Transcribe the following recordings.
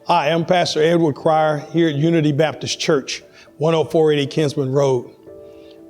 Hi, I'm Pastor Edward Cryer here at Unity Baptist Church, 10480 Kinsman Road.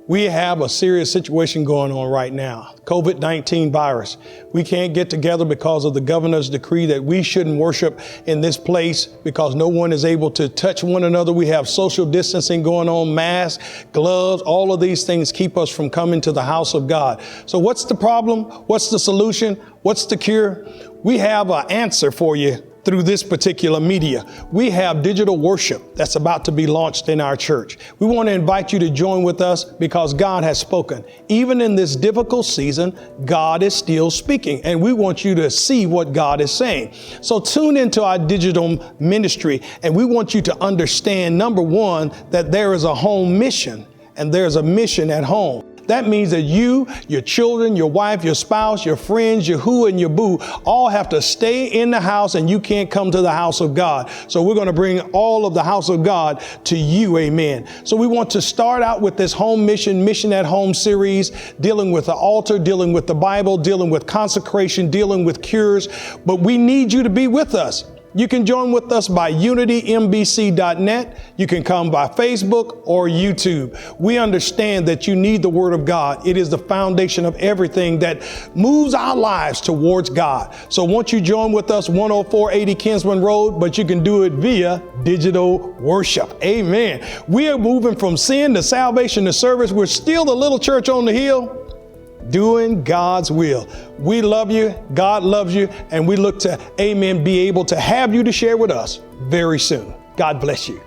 We have a serious situation going on right now, COVID-19 virus. We can't get together because of the governor's decree that we shouldn't worship in this place because no one is able to touch one another. We have social distancing going on, masks, gloves, all of these things keep us from coming to the house of God. So what's the problem? What's the solution? What's the cure? We have an answer for you through this particular media. We have digital worship that's about to be launched in our church. We want to invite you to join with us because God has spoken. Even in this difficult season, God is still speaking, and we want you to see what God is saying. So tune into our digital ministry, and we want you to understand, number one, that there is a home mission and there's a mission at home. That means that you, your children, your wife, your spouse, your friends, your who and your boo all have to stay in the house, and you can't come to the house of God. So we're going to bring all of the house of God to you. Amen. So we want to start out with this home mission at home series, dealing with the altar, dealing with the Bible, dealing with consecration, dealing with cures. But we need you to be with us. You can join with us by unitymbc.net. You can come by Facebook or YouTube. We understand that you need the Word of God. It is the foundation of everything that moves our lives towards God. So won't you join with us, 10480 Kinsman Road, but you can do it via digital worship. Amen. We are moving from sin to salvation to service. We're still the little church on the hill, doing God's will. We love you. God loves you. And we look to, amen, be able to have you to share with us very soon. God bless you.